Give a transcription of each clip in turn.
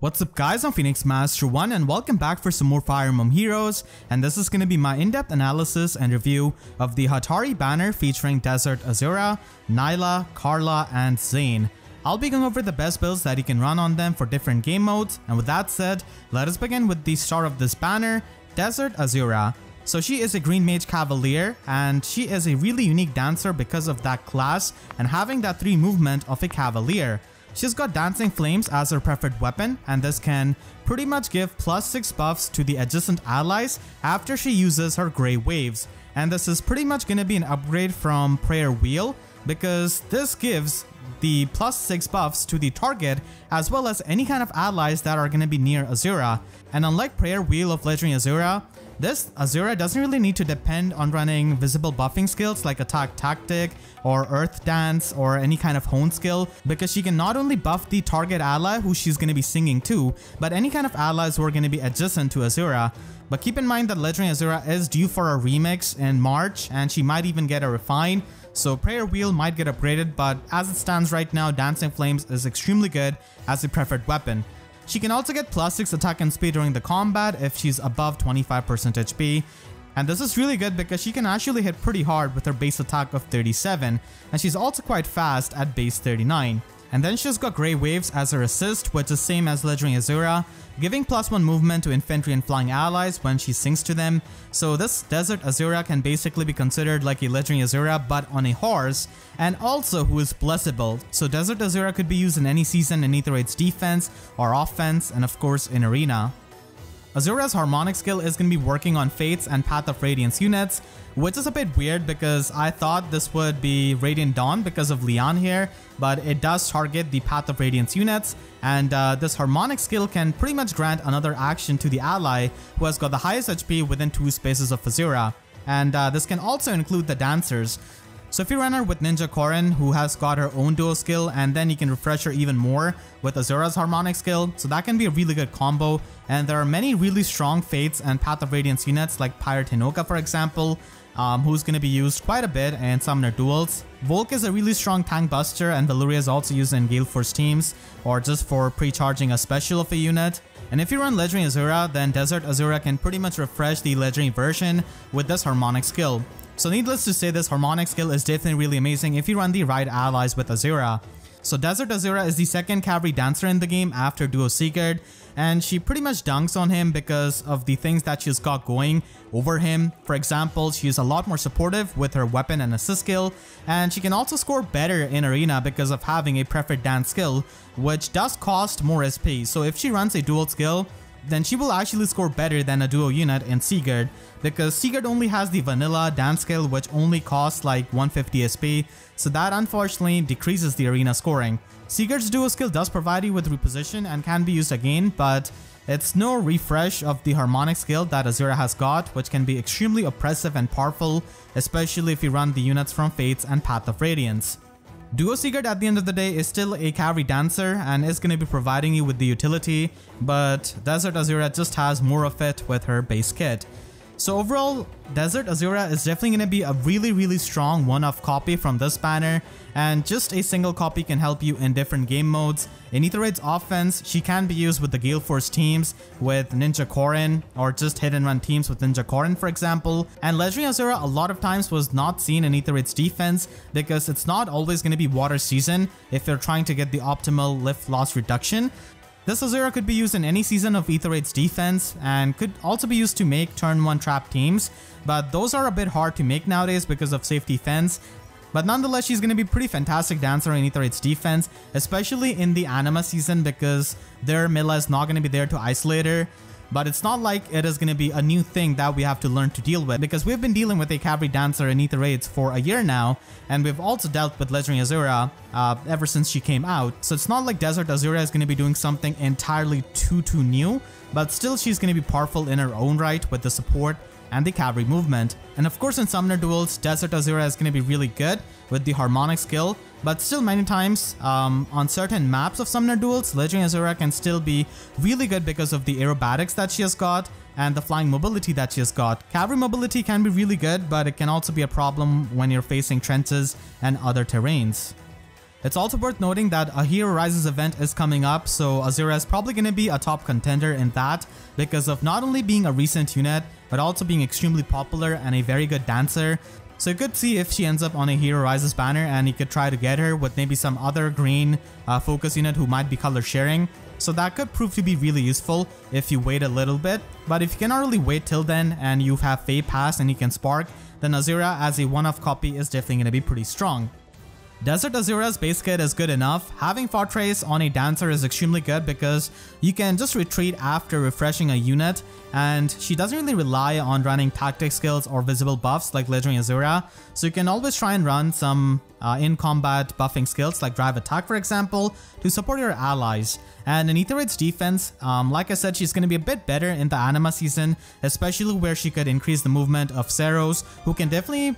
What's up guys, I'm Phoenix Master 1 and welcome back for some more Fire Emblem Heroes, and this is going to be my in-depth analysis and review of the Hatari banner featuring Desert Azura, Nailah, Karla, and Xane. I'll be going over the best builds that you can run on them for different game modes, and with that said, let us begin with the star of this banner, Desert Azura. So she is a Green Mage Cavalier, and she is a really unique dancer because of that class and having that 3 movement of a Cavalier. She's got Dancing Flames as her preferred weapon, and this can pretty much give +6 buffs to the adjacent allies after she uses her Grey Waves. And this is pretty much going to be an upgrade from Prayer Wheel, because this gives the +6 buffs to the target as well as any kind of allies that are going to be near Azura. And unlike Prayer Wheel of Legendary Azura, this Azura doesn't really need to depend on running visible buffing skills like Attack Tactic or Earth Dance or any kind of Hone skill, because she can not only buff the target ally who she's going to be singing to, but any kind of allies who are going to be adjacent to Azura. But keep in mind that Legendary Azura is due for a remix in March, and she might even get a refine, so Prayer Wheel might get upgraded, but as it stands right now, Dancing Flames is extremely good as a preferred weapon. She can also get +6 attack and speed during the combat if she's above 25% HP. And this is really good because she can actually hit pretty hard with her base attack of 37, and she's also quite fast at base 39. And then she's got Grey Waves as her assist, which is same as Legendary Azura, giving +1 movement to infantry and flying allies when she sings to them. So this Desert Azura can basically be considered like a Legendary Azura but on a horse, and also who is blessable. So Desert Azura could be used in any season in either its defense or offense, and of course in arena. Azura's harmonic skill is going to be working on Fates and Path of Radiance units, which is a bit weird because I thought this would be Radiant Dawn because of Leon here, but it does target the Path of Radiance units, and this harmonic skill can pretty much grant another action to the ally who has got the highest HP within 2 spaces of Azura, and this can also include the dancers. So if you run her with Ninja Korin, who has got her own duo skill, and then you can refresh her even more with Azura's harmonic skill, so that can be a really good combo. And there are many really strong Fates and Path of Radiance units like Pirate Hinoka for example, who's going to be used quite a bit in Summoner Duels. Volk is a really strong tank buster, and Valuria is also used in Gale Force teams or just for pre-charging a special of a unit. And if you run Legendary Azura, then Desert Azura can pretty much refresh the Legendary version with this harmonic skill. So needless to say, this harmonic skill is definitely really amazing if you run the right allies with Azura. So Desert Azura is the second cavalry dancer in the game after duo Sigurd, and she pretty much dunks on him because of the things that she's got going over him. For example, she's a lot more supportive with her weapon and assist skill, and she can also score better in arena because of having a preferred dance skill, which does cost more SP. So if she runs a dual skill, then she will actually score better than a duo unit in Sigurd, because Sigurd only has the vanilla dance skill which only costs like 150 SP, so that unfortunately decreases the arena scoring. Sigurd's duo skill does provide you with reposition and can be used again, but it's no refresh of the harmonic skill that Azura has got, which can be extremely oppressive and powerful, especially if you run the units from Fates and Path of Radiance. Duo Sigurd at the end of the day is still a cavalry dancer and is going to be providing you with the utility, but Desert Azura just has more of it with her base kit. So overall, Desert Azura is definitely going to be a really strong one-off copy from this banner, and just a single copy can help you in different game modes. In either its offense, she can be used with the Gale Force teams with Ninja Korin, or just hit and run teams with Ninja Korin for example. And Legendary Azura a lot of times was not seen in either its defense because it's not always going to be water season if you're trying to get the optimal lift loss reduction. This Azura could be used in any season of Ether 8's defense and could also be used to make turn 1 trap teams, but those are a bit hard to make nowadays because of safety fence. But nonetheless, she's going to be pretty fantastic dancer in Ether 8's defense, especially in the Anima season, because their Mila is not going to be there to isolate her. But it's not like it is going to be a new thing that we have to learn to deal with, because we've been dealing with a cavalry dancer in Ether 8 for a year now, and we've also dealt with Legendary Azura ever since she came out. So it's not like Desert Azura is going to be doing something entirely too new, but still she's going to be powerful in her own right with the support and the cavalry movement. And of course in Summoner Duels, Desert Azura is going to be really good with the harmonic skill, but still many times on certain maps of Summoner Duels, Legendary Azura can still be really good because of the aerobatics that she has got and the flying mobility that she has got. Cavalry mobility can be really good, but it can also be a problem when you're facing trenches and other terrains. It's also worth noting that a Hero Rises event is coming up, so Azura is probably going to be a top contender in that because of not only being a recent unit, but also being extremely popular and a very good dancer. So you could see if she ends up on a Hero Rises banner and you could try to get her with maybe some other green focus unit who might be color sharing. So that could prove to be really useful if you wait a little bit. But if you cannot really wait till then and you have Fey Pass and you can Spark, then Azura as a one-off copy is definitely going to be pretty strong. Desert Azura's base kit is good enough. Having Fortress on a dancer is extremely good because you can just retreat after refreshing a unit, and she doesn't really rely on running tactic skills or visible buffs like Legendary Azura, so you can always try and run some in-combat buffing skills like Drive Attack for example to support your allies. And in Aetherite's defense, like I said, she's going to be a bit better in the Anima season, especially where she could increase the movement of Zeros, who can definitely,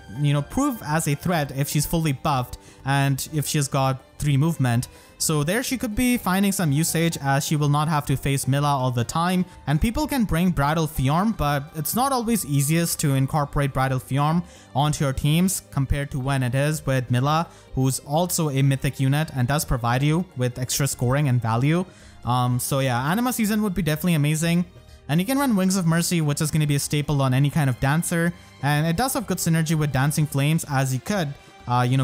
prove as a threat if she's fully buffed and if she's got 3 movement. So there she could be finding some usage as she will not have to face Mila all the time, and people can bring Bridal Fjorm, but it's not always easiest to incorporate Bridal Fjorm onto your teams compared to when it is with Mila, who's also a mythic unit and does provide you with extra scoring and value. So yeah, Anima season would be definitely amazing. And you can run Wings of Mercy, which is going to be a staple on any kind of dancer, and it does have good synergy with Dancing Flames as you could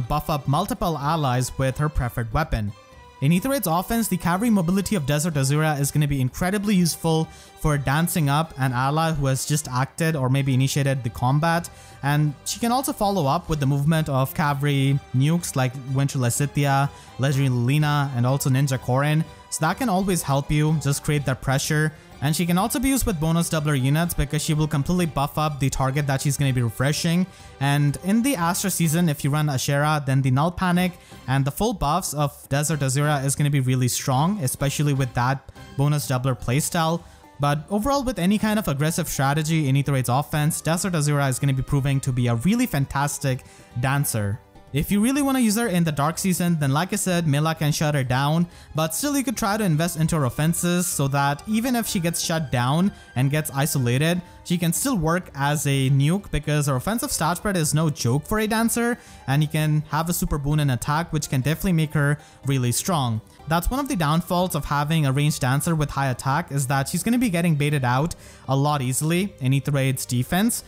buff up multiple allies with her preferred weapon. In Aetherite's offense, the cavalry mobility of Desert Azura is going to be incredibly useful for dancing up an ally who has just acted or maybe initiated the combat, and she can also follow up with the movement of cavalry nukes like Winter Lysithea, Legendary Lilina, and also Ninja Korin, so that can always help you just create that pressure. And she can also be used with bonus doubler units because she will completely buff up the target that she's going to be refreshing. And in the Astra season, if you run Ashera, then the Null Panic and the full buffs of Desert Azura is going to be really strong, especially with that bonus doubler playstyle. But overall, with any kind of aggressive strategy in Aetherite's offense, Desert Azura is going to be proving to be a really fantastic dancer. If you really want to use her in the Dark Season, then like I said, Mila can shut her down, but still you could try to invest into her offenses so that even if she gets shut down and gets isolated, she can still work as a nuke because her offensive stat spread is no joke for a dancer, and you can have a super boon in attack which can definitely make her really strong. That's one of the downfalls of having a ranged dancer with high attack, is that she's going to be getting baited out a lot easily in Aetherite's defense,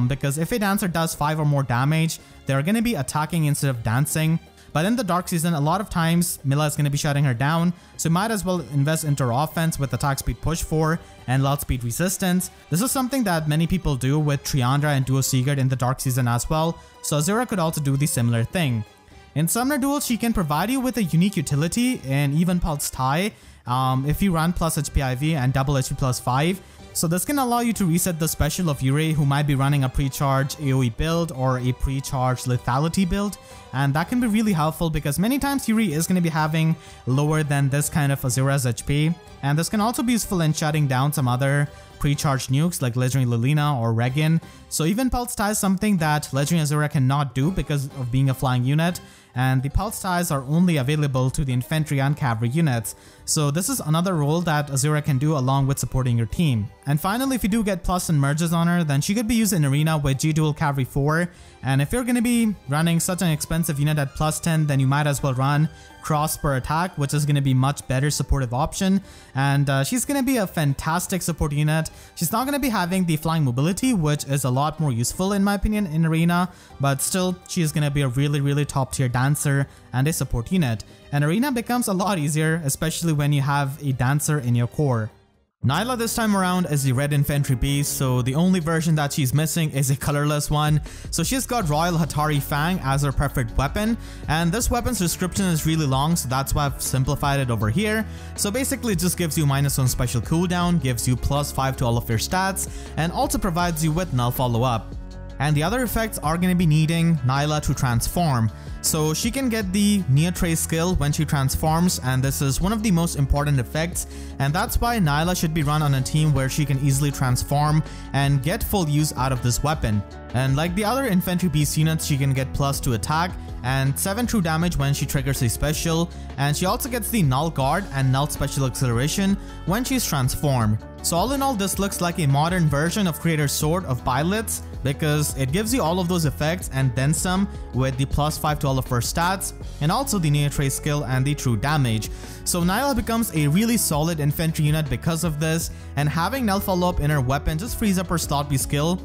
because if a dancer does 5 or more damage, they're going to be attacking instead of dancing. But in the Dark Season, a lot of times Mila is going to be shutting her down, so you might as well invest into her offense with attack speed push 4 and loud speed resistance. This is something that many people do with Triandra and Duo Sigurd in the Dark Season as well, so Azura could also do the similar thing. In Summoner Duel, she can provide you with a unique utility in Even Pulse Tie if you run plus HP IV and double HP plus 5. So this can allow you to reset the special of Yurei, who might be running a pre-charged AoE build or a pre-charged lethality build, and that can be really helpful because many times Yurei is going to be having lower than this kind of Azura's HP, and this can also be useful in shutting down some other pre-charged nukes like Legendary Lilina or Regin. So even Pulse Tie is something that Legendary Azura cannot do because of being a flying unit, and the Pulse Ties are only available to the infantry and cavalry units. So this is another role that Azura can do along with supporting your team. And finally, if you do get plus and merges on her, then she could be used in Arena with G-Dual Cavalry 4, and if you're going to be running such an expensive unit at plus 10, then you might as well run Cross per attack, which is going to be much better supportive option, and she's going to be a fantastic support unit. She's not going to be having the flying mobility, which is a lot more useful in my opinion in Arena, but still she's going to be a really top tier dancer and a support unit, and Arena becomes a lot easier, especially when you have a dancer in your core. Nailah this time around is the red infantry beast, so the only version that she's missing is a colorless one. So she's got Royal Hatari Fang as her preferred weapon, and this weapon's description is really long, so that's why I've simplified it over here. So basically it just gives you -1 special cooldown, gives you +5 to all of your stats, and also provides you with null follow-up. And the other effects are going to be needing Nailah to transform. So she can get the Neotrace skill when she transforms, and this is one of the most important effects, and that's why Nailah should be run on a team where she can easily transform and get full use out of this weapon. And like the other infantry beast units, she can get +2 attack and 7 true damage when she triggers a special, and she also gets the null guard and null special acceleration when she's transformed. So all in all, this looks like a modern version of Creator's Sword of Byleths, because it gives you all of those effects and then some with the +5 to all of her stats and also the Neo Trace skill and the true damage. So Nailah becomes a really solid infantry unit because of this, and having Null follow-up in her weapon just frees up her slot B skill.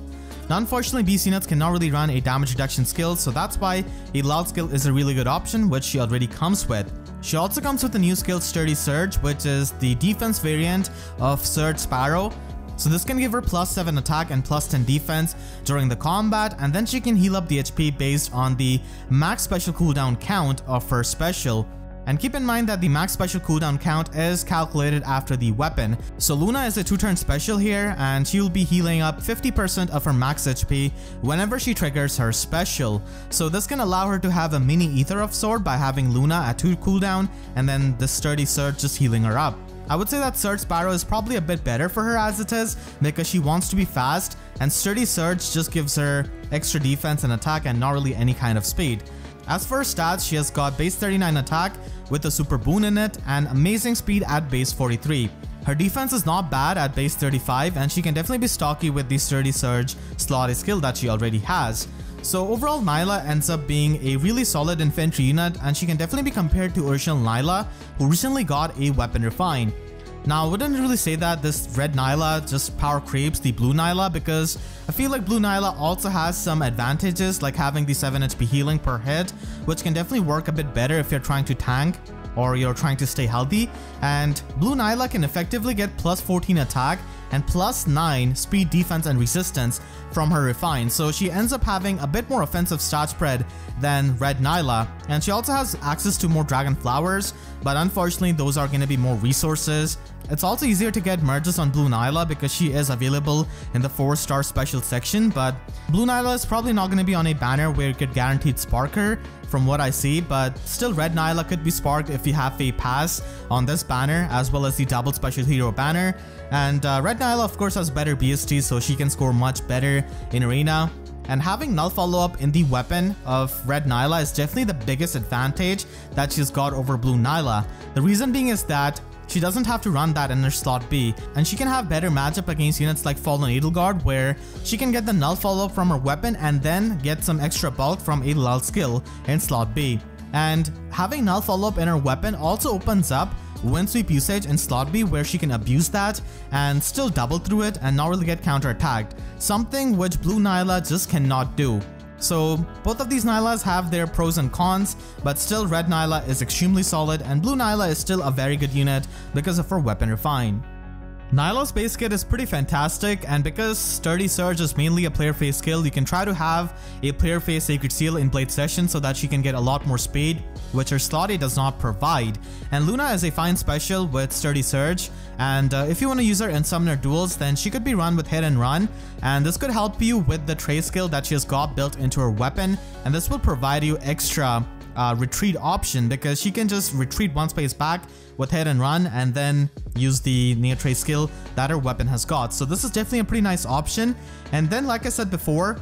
Now unfortunately, beast units cannot really run a damage reduction skill, so that's why a loud skill is a really good option, which she already comes with. She also comes with a new skill, Sturdy Surge, which is the defense variant of Surge Sparrow. So this can give her +7 attack and +10 defense during the combat, and then she can heal up the HP based on the max special cooldown count of her special. And keep in mind that the max special cooldown count is calculated after the weapon. So Luna is a 2-turn special here, and she will be healing up 50% of her max HP whenever she triggers her special. So this can allow her to have a mini ether of sort by having Luna at 2 cooldown and then the Sturdy Surge just healing her up. I would say that Surge Sparrow is probably a bit better for her as it is, because she wants to be fast, and Sturdy Surge just gives her extra defense and attack and not really any kind of speed. As for her stats, she has got base 39 attack with a super boon in it and amazing speed at base 43. Her defense is not bad at base 35, and she can definitely be stocky with the Sturdy Surge slot A skill that she already has. So overall, Nailah ends up being a really solid infantry unit, and she can definitely be compared to original Nailah, who recently got a weapon refine. Now I wouldn't really say that this red Nailah just power creeps the blue Nailah, because I feel like blue Nailah also has some advantages, like having the 7 HP healing per hit, which can definitely work a bit better if you're trying to tank or you're trying to stay healthy. And blue Nailah can effectively get +14 attack and +9 speed, defense and resistance from her refine, so she ends up having a bit more offensive stat spread than red Nailah. And she also has access to more dragon flowers, but unfortunately those are going to be more resources. It's also easier to get merges on blue Nailah because she is available in the 4-star special section, but blue Nailah is probably not going to be on a banner where you could guaranteed spark her from what I see, but still red Nailah could be sparked if you have a pass on this banner as well as the double special hero banner. And red Nailah of course has better BST, so she can score much better in arena. And having null follow-up in the weapon of red Nailah is definitely the biggest advantage that she's got over blue Nailah. The reason being is that she doesn't have to run that in her slot B, and she can have better matchup against units like Fallen Edelgard, where she can get the null follow-up from her weapon and then get some extra bulk from a lull skill in slot B. And having null follow-up in her weapon also opens up wind sweep usage in slot B, where she can abuse that and still double through it and not really get counter-attacked, something which blue Nailah just cannot do. So both of these Nailahs have their pros and cons, but still red Nailah is extremely solid and blue Nailah is still a very good unit because of her weapon refine. Nailah's base kit is pretty fantastic, and because Sturdy Surge is mainly a player phase skill, you can try to have a player phase Sacred Seal in Blade Session so that she can get a lot more speed, which her slot A does not provide. And Luna is a fine special with Sturdy Surge, and if you want to use her in Summoner Duels, then she could be run with Hit and Run, and this could help you with the Trace skill that she has got built into her weapon, and this will provide you extra retreat option, because she can just retreat one space back with Hit and Run and then use the Neo Trace skill that her weapon has got. So this is definitely a pretty nice option. And then like I said before,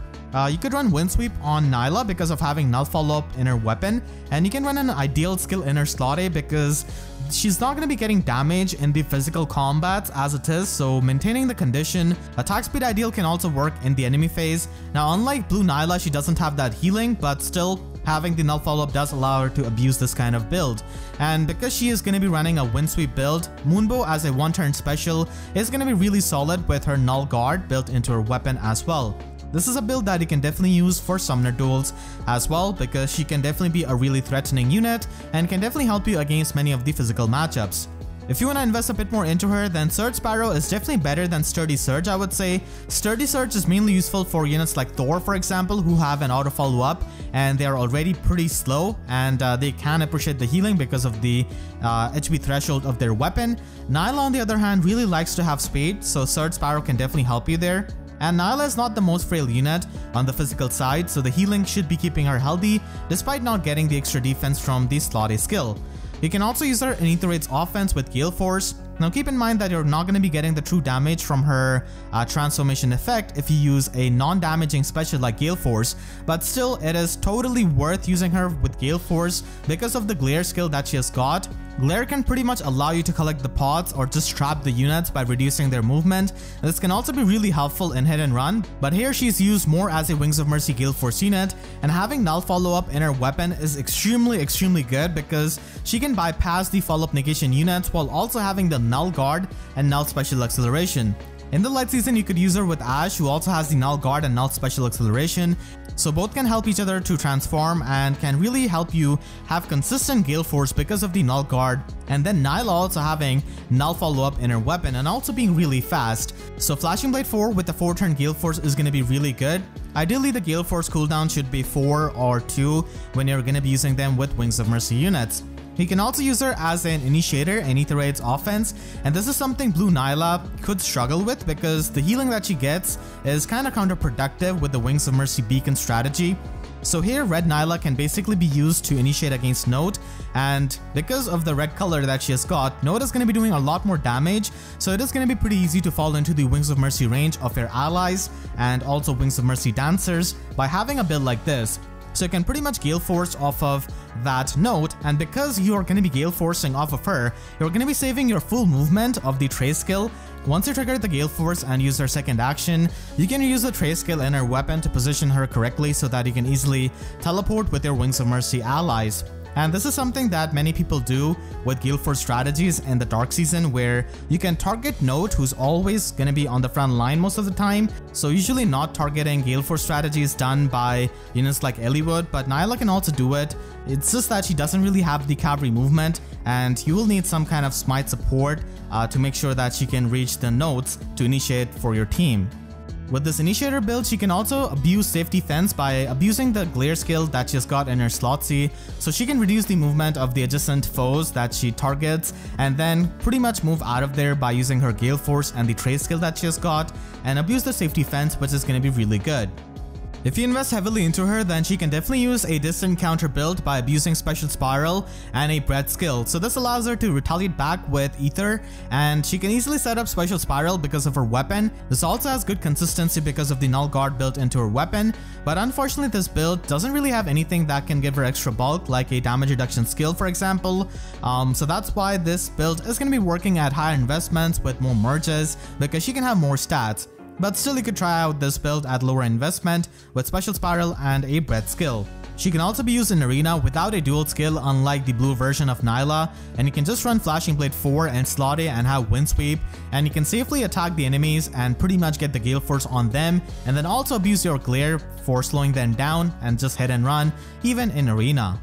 you could run Wind Sweep on Nailah because of having null follow-up in her weapon, and you can run an ideal skill in her slot A because she's not going to be getting damage in the physical combats as it is, so maintaining the condition. Attack speed ideal can also work in the enemy phase. Now unlike blue Nailah, she doesn't have that healing, but still having the null follow-up does allow her to abuse this kind of build. And because she is going to be running a Wind Sweep build, Moonbow as a 1-turn special is going to be really solid with her null guard built into her weapon as well. This is a build that you can definitely use for Summoner Duels as well, because she can definitely be a really threatening unit and can definitely help you against many of the physical matchups. If you want to invest a bit more into her, then Surge Sparrow is definitely better than Sturdy Surge, I would say. Sturdy Surge is mainly useful for units like Thor, for example, who have an auto follow-up and they are already pretty slow, and they can appreciate the healing because of the HP threshold of their weapon. Nailah on the other hand really likes to have speed, so Surge Sparrow can definitely help you there. And Nailah is not the most frail unit on the physical side, so the healing should be keeping her healthy despite not getting the extra defense from the slot A skill. You can also use her in Ether Raid's offense with Gale Force. Now keep in mind that you're not going to be getting the true damage from her transformation effect if you use a non-damaging special like Gale Force, but still it is totally worth using her with Gale Force because of the glare skill that she has got, Glare can pretty much allow you to collect the pods or just trap the units by reducing their movement. This can also be really helpful in hit and run, but here she's used more as a Wings of Mercy Gale Force unit, and having null follow-up in her weapon is extremely good because she can bypass the follow-up negation units while also having the null guard and null special acceleration. In the light season, you could use her with Ash, who also has the null guard and null special acceleration, so both can help each other to transform and can really help you have consistent Gale Force because of the null guard, and then Nailah also having null follow-up in her weapon and also being really fast. So Flashing Blade 4 with the 4-turn Gale Force is going to be really good. Ideally, the Gale Force cooldown should be 4 or 2 when you're going to be using them with Wings of Mercy units. You can also use her as an initiator in Ether Raid's offense, and this is something Blue Nailah could struggle with because the healing that she gets is kind of counterproductive with the Wings of Mercy beacon strategy. So here Red Nailah can basically be used to initiate against Nohr, and because of the red color that she has got, Nohr is going to be doing a lot more damage, so it is going to be pretty easy to fall into the Wings of Mercy range of your allies and also Wings of Mercy dancers by having a build like this. So you can pretty much Gale Force off of that Nohr, and because you are going to be Gale Forcing off of her, you're going to be saving your full movement of the Trace skill. Once you trigger the Gale Force and use her second action, you can use the Trace skill in her weapon to position her correctly so that you can easily teleport with your Wings of Mercy allies. And this is something that many people do with Gale Force strategies in the Dark Season, where you can target Nohr, who's always going to be on the front line most of the time. So usually not targeting Gale Force strategies done by units like Eliwood, but Nailah can also do it. It's just that she doesn't really have the cavalry movement, and you will need some kind of smite support to make sure that she can reach the nodes to initiate for your team. With this initiator build, she can also abuse safety fence by abusing the glare skill that she's got in her slot C, so she can reduce the movement of the adjacent foes that she targets and then pretty much move out of there by using her Gale Force and the Trace skill that she has got and abuse the safety fence, which is going to be really good. If you invest heavily into her, then she can definitely use a distant counter build by abusing Special Spiral and a Breath skill. So this allows her to retaliate back with Ether, and she can easily set up Special Spiral because of her weapon. This also has good consistency because of the Null Guard built into her weapon, but unfortunately this build doesn't really have anything that can give her extra bulk, like a damage reduction skill for example. So that's why this build is going to be working at higher investments with more merges, because she can have more stats. But still, you could try out this build at lower investment with Special Spiral and a Breath skill. She can also be used in Arena without a dual skill, unlike the blue version of Nailah, and you can just run Flashing Blade 4 and slot it and have Wind Sweep, and you can safely attack the enemies and pretty much get the Gale Force on them, and then also abuse your Glare for slowing them down and just hit and run, even in Arena.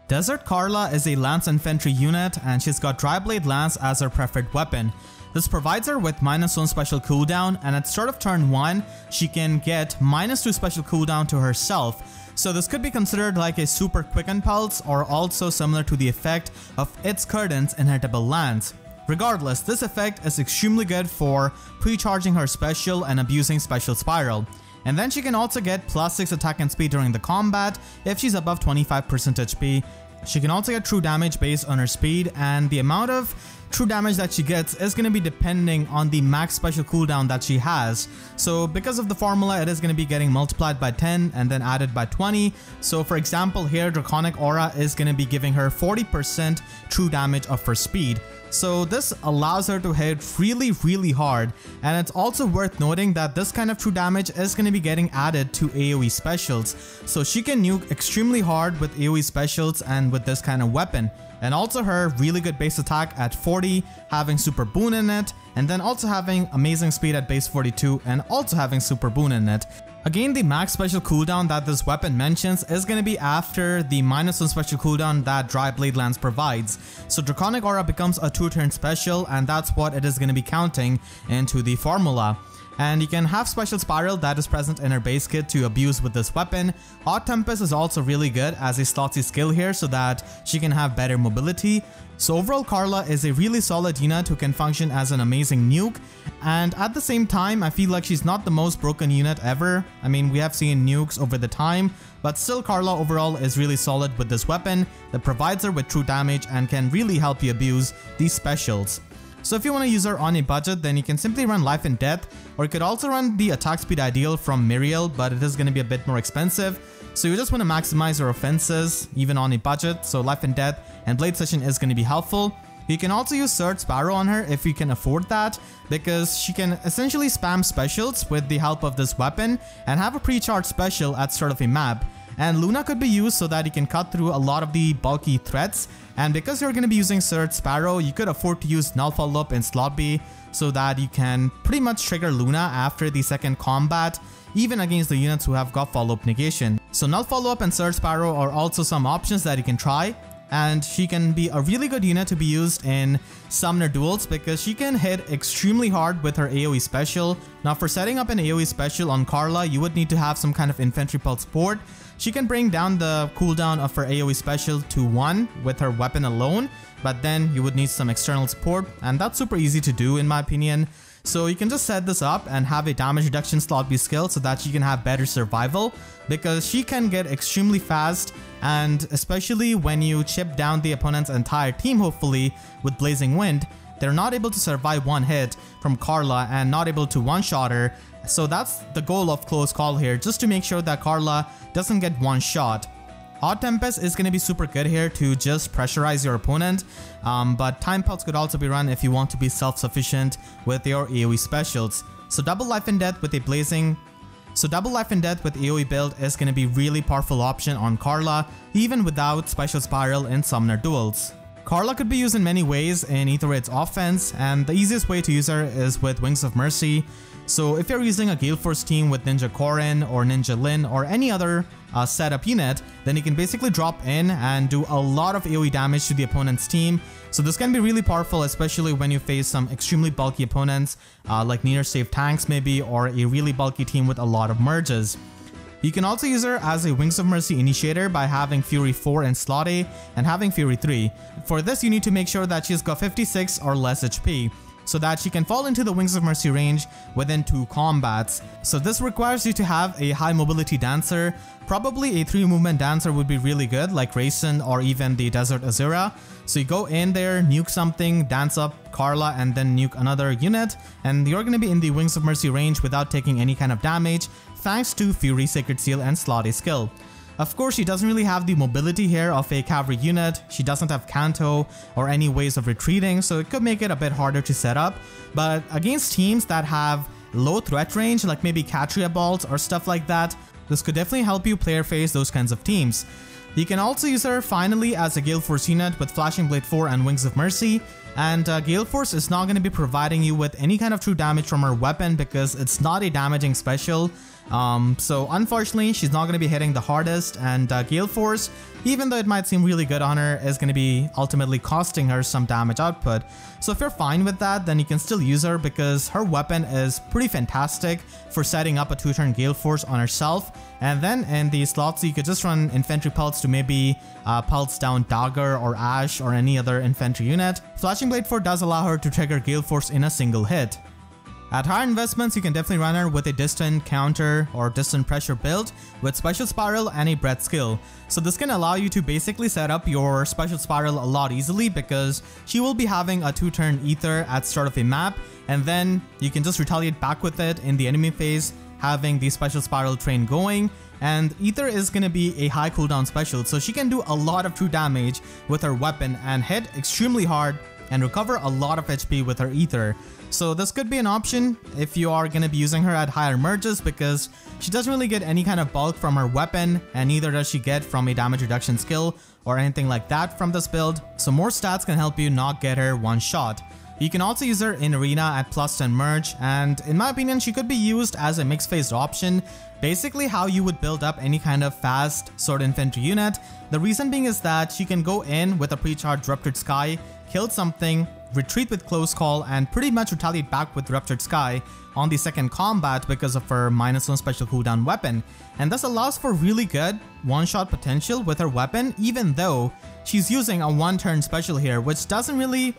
Desert Karla is a Lance Infantry unit, and she's got Dry Blade Lance as her preferred weapon. This provides her with -1 special cooldown, and at start of turn 1, she can get -2 special cooldown to herself. So this could be considered like a super quicken pulse, or also similar to the effect of its Curtain's inheritable lance. Regardless, this effect is extremely good for pre-charging her special and abusing Special Spiral. And then she can also get +6 attack and speed during the combat if she's above 25% HP. She can also get true damage based on her speed, and the amount of true damage that she gets is going to be depending on the max special cooldown that she has. So because of the formula, it is going to be getting multiplied by 10 and then added by 20. So for example here, Draconic Aura is going to be giving her 40% true damage of her speed. So this allows her to hit really hard, and it's also worth noting that this kind of true damage is going to be getting added to AoE specials. So she can nuke extremely hard with AoE specials and with this kind of weapon. And also her really good base attack at 40, having Super Boon in it, and then also having amazing speed at base 42 and also having Super Boon in it. Again, the max special cooldown that this weapon mentions is going to be after the -1 special cooldown that Dry Blade Lance provides. So Draconic Aura becomes a 2-turn special, and that's what it is going to be counting into the formula. And you can have Special Spiral that is present in her base kit to abuse with this weapon. Hot Tempest is also really good as a slot C skill here so that she can have better mobility. So overall, Karla is a really solid unit who can function as an amazing nuke, and at the same time I feel like she's not the most broken unit ever. I mean, we have seen nukes over the time, but still Karla overall is really solid with this weapon that provides her with true damage and can really help you abuse these specials. So if you want to use her on a budget, then you can simply run Life and Death, or you could also run the attack speed ideal from Miriel, but it is going to be a bit more expensive. So you just want to maximize your offenses, even on a budget, so Life and Death and Blade Session is going to be helpful. You can also use Sword Sparrow on her if you can afford that, because she can essentially spam specials with the help of this weapon and have a pre-charged special at start of a map. And Luna could be used so that you can cut through a lot of the bulky threats, and because you're going to be using Sword Sparrow, you could afford to use Null Follow-Up in slot B so that you can pretty much trigger Luna after the second combat, even against the units who have got follow-up negation. So Null Follow-Up and Sword Sparrow are also some options that you can try, and she can be a really good unit to be used in Summoner duels because she can hit extremely hard with her AoE special. Now for setting up an AoE special on Karla, you would need to have some kind of infantry pulse support. She can bring down the cooldown of her AoE special to 1 with her weapon alone, but then you would need some external support, and that's super easy to do in my opinion. So you can just set this up and have a damage reduction slot B skill so that she can have better survival, because she can get extremely fast, and especially when you chip down the opponent's entire team hopefully with Blazing Wind, they're not able to survive one hit from Karla and not able to one-shot her. So that's the goal of Close Call here, just to make sure that Karla doesn't get one shot. Odd Tempest is going to be super good here to just pressurize your opponent, but Time Pulse could also be run if you want to be self-sufficient with your AoE specials. So double Life and Death with a AoE build is going to be really powerful option on Karla, even without Special Spiral in Summoner duels. Karla could be used in many ways in Aetherite's offense, and the easiest way to use her is with Wings of Mercy. So if you're using a Gale Force team with Ninja Korin or Ninja Lin or any other setup unit, then you can basically drop in and do a lot of AoE damage to the opponent's team. So this can be really powerful, especially when you face some extremely bulky opponents like near safe tanks maybe, or a really bulky team with a lot of merges. You can also use her as a Wings of Mercy initiator by having Fury 4 in slot A and having Fury 3. For this, you need to make sure that she's got 56 or less HP, so that she can fall into the Wings of Mercy range within 2 combats. So this requires you to have a high mobility dancer. Probably a 3 movement dancer would be really good, like Raisin or even the Desert Azura. So you go in there, nuke something, dance up Karla, and then nuke another unit, and you're going to be in the Wings of Mercy range without taking any kind of damage, thanks to Fury, Sacred Seal, and Slot A skill. Of course, she doesn't really have the mobility here of a cavalry unit, she doesn't have Canto or any ways of retreating, so it could make it a bit harder to set up, but against teams that have low threat range, like maybe Katria Balls or stuff like that, this could definitely help you player face those kinds of teams. You can also use her finally as a Gale Force unit with Flashing Blade 4 and Wings of Mercy, and Gale Force is not going to be providing you with any kind of true damage from her weapon because it's not a damaging special. So unfortunately, she's not going to be hitting the hardest, and Gale Force, even though it might seem really good on her, is going to be ultimately costing her some damage output. So if you're fine with that, then you can still use her because her weapon is pretty fantastic for setting up a 2-turn Gale Force on herself. And then in the slots, you could just run Infantry Pulse to maybe pulse down Dagger or Ash or any other infantry unit. Flashing Blade 4 does allow her to trigger Gale Force in a single hit. At higher investments, you can definitely run her with a distant counter or distant pressure build with Special Spiral and a Breath skill. So this can allow you to basically set up your Special Spiral a lot easily because she will be having a 2-turn Ether at start of a map, and then you can just retaliate back with it in the enemy phase, having the Special Spiral train going. And Ether is going to be a high cooldown special, so she can do a lot of true damage with her weapon and hit extremely hard and recover a lot of HP with her Ether. So this could be an option if you are going to be using her at higher merges because she doesn't really get any kind of bulk from her weapon, and neither does she get from a damage reduction skill or anything like that from this build. So more stats can help you not get her one shot. You can also use her in Arena at +10 merge, and in my opinion she could be used as a mixed phased option, basically how you would build up any kind of fast sword infantry unit. The reason being is that she can go in with a pre-charged Ruptured Sky, kill something, retreat with Close Call, and pretty much retaliate back with Ruptured Sky on the second combat because of her -1 special cooldown weapon, and this allows for really good one-shot potential with her weapon, even though she's using a 1-turn special here, which doesn't really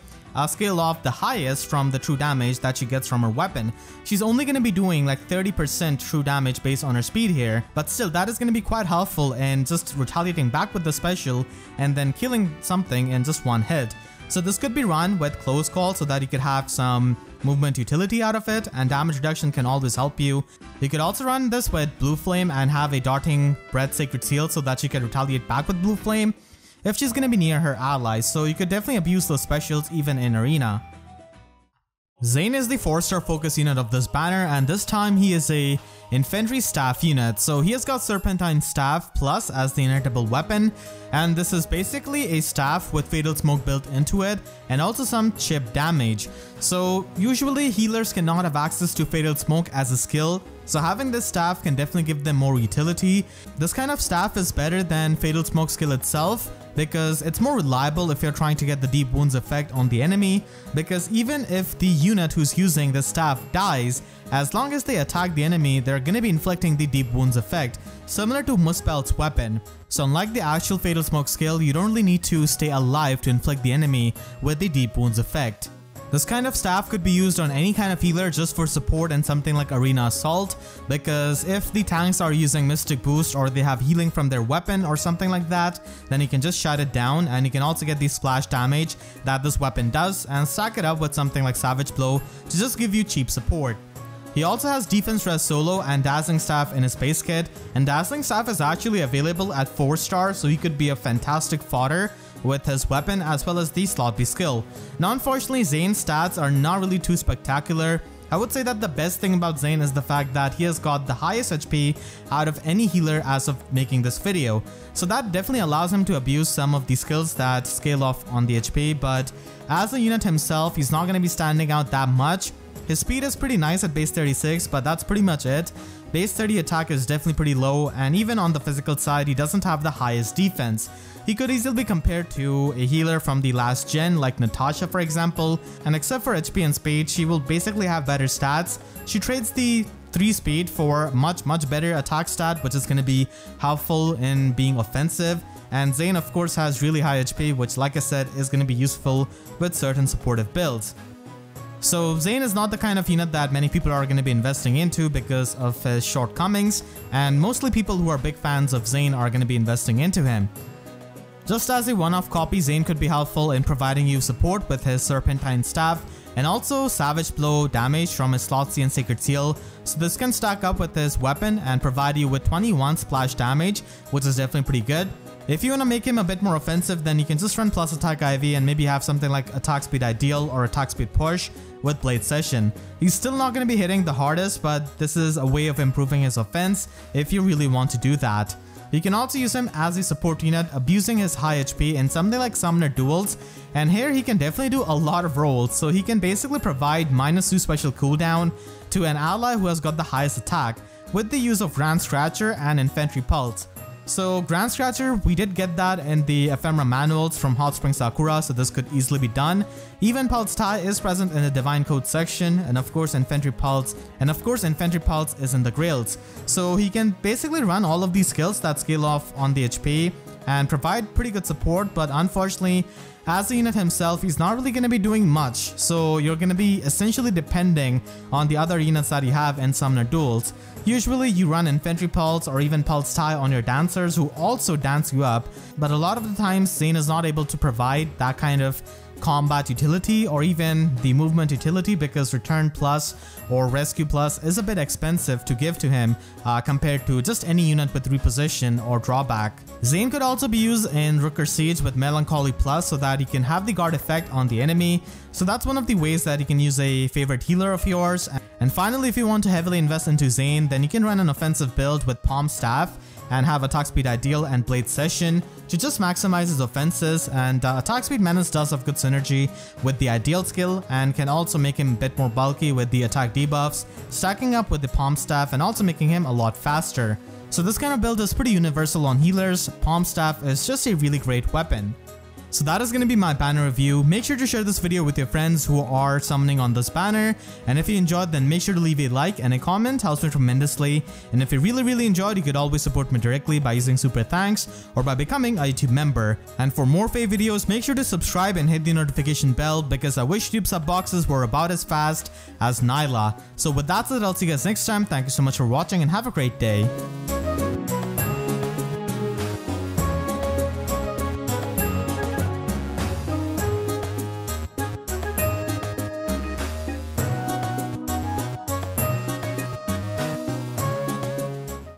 scale off the highest from the true damage that she gets from her weapon. She's only going to be doing like 30% true damage based on her speed here, but still that is going to be quite helpful in just retaliating back with the special and then killing something in just one hit. So this could be run with close call so that you could have some movement utility out of it, and damage reduction can always help you. You could also run this with Blue Flame and have a Darting Breath Sacred Seal so that she can retaliate back with Blue Flame if she's gonna be near her allies, so you could definitely abuse those specials even in Arena. Xane is the 4-star focus unit of this banner, and this time he is a infantry staff unit. So he has got Serpentine Staff Plus as the inertable weapon, and this is basically a staff with Fatal Smoke built into it and also some chip damage. So usually healers cannot have access to Fatal Smoke as a skill, so having this staff can definitely give them more utility. This kind of staff is better than Fatal Smoke skill itself, because it's more reliable if you're trying to get the deep wounds effect on the enemy, because even if the unit who's using the staff dies, as long as they attack the enemy, they're gonna be inflicting the deep wounds effect, similar to Muspel's weapon. So unlike the actual Fatal Smoke skill, you don't really need to stay alive to inflict the enemy with the deep wounds effect. This kind of staff could be used on any kind of healer just for support and something like Arena Assault, because if the tanks are using Mystic Boost or they have healing from their weapon or something like that, then you can just shut it down, and you can also get the splash damage that this weapon does and stack it up with something like Savage Blow to just give you cheap support. He also has Defense Res Solo and Dazzling Staff in his base kit, and Dazzling Staff is actually available at 4-star, so he could be a fantastic fodder with his weapon as well as the slot B skill. Now unfortunately, Xane's stats are not really too spectacular. I would say that the best thing about Xane is the fact that he has got the highest HP out of any healer as of making this video. So that definitely allows him to abuse some of the skills that scale off on the HP, but as a unit himself, he's not going to be standing out that much. His speed is pretty nice at base 36, but that's pretty much it. Base 30 attack is definitely pretty low, and even on the physical side, he doesn't have the highest defense. He could easily be compared to a healer from the last gen like Natasha for example, and except for HP and speed, she will basically have better stats. She trades the 3 speed for much better attack stat, which is going to be helpful in being offensive. And Xane of course has really high HP, which like I said is going to be useful with certain supportive builds. So Xane is not the kind of unit that many people are going to be investing into because of his shortcomings, and mostly people who are big fans of Xane are going to be investing into him. Just as a one-off copy, Xane could be helpful in providing you support with his Serpentine Staff and also Savage Blow damage from his Slot C and Sacred Seal, so this can stack up with his weapon and provide you with 21 splash damage, which is definitely pretty good. If you want to make him a bit more offensive, then you can just run plus attack IV and maybe have something like attack speed ideal or attack speed push with Blade Session. He's still not going to be hitting the hardest, but this is a way of improving his offense if you really want to do that. You can also use him as a support unit, abusing his high HP in something like Summoner Duels, and here he can definitely do a lot of roles, so he can basically provide -2 special cooldown to an ally who has got the highest attack with the use of Grand Scratcher and Infantry Pulse. So Grand Scratcher, we did get that in the ephemera manuals from Hot Spring Sakura, so this could easily be done. Even Pulse Tie is present in the Divine Code section, and of course Infantry Pulse is in the Grails. So he can basically run all of these skills that scale off on the HP and provide pretty good support, but unfortunately, as a unit himself, he's not really going to be doing much, so you're going to be essentially depending on the other units that you have in Summoner Duels. Usually you run Infantry Pulse or even Pulse Tie on your dancers who also dance you up, but a lot of the times Xane is not able to provide that kind of combat utility or even the movement utility because Return Plus or Rescue Plus is a bit expensive to give to him compared to just any unit with Reposition or Drawback. Xane could also be used in Rooker Siege with Melancholy Plus so that he can have the guard effect on the enemy, so that's one of the ways that you can use a favorite healer of yours. And finally, if you want to heavily invest into Xane, then you can run an offensive build with Palm Staff and have Attack Speed Ideal and Blade Session to just maximize his offenses, and Attack Speed Menace does have good synergy with the Ideal skill and can also make him a bit more bulky with the attack debuffs, stacking up with the Palm Staff and also making him a lot faster. So this kind of build is pretty universal on healers. Palm Staff is just a really great weapon. So that is going to be my banner review. Make sure to share this video with your friends who are summoning on this banner, and if you enjoyed, then make sure to leave a like and a comment, helps me tremendously. And if you really enjoyed, you could always support me directly by using super thanks or by becoming a YouTube member. And for more FEH videos, make sure to subscribe and hit the notification bell because I wish YouTube sub boxes were about as fast as Nailah. So with that said, I'll see you guys next time. Thank you so much for watching and have a great day.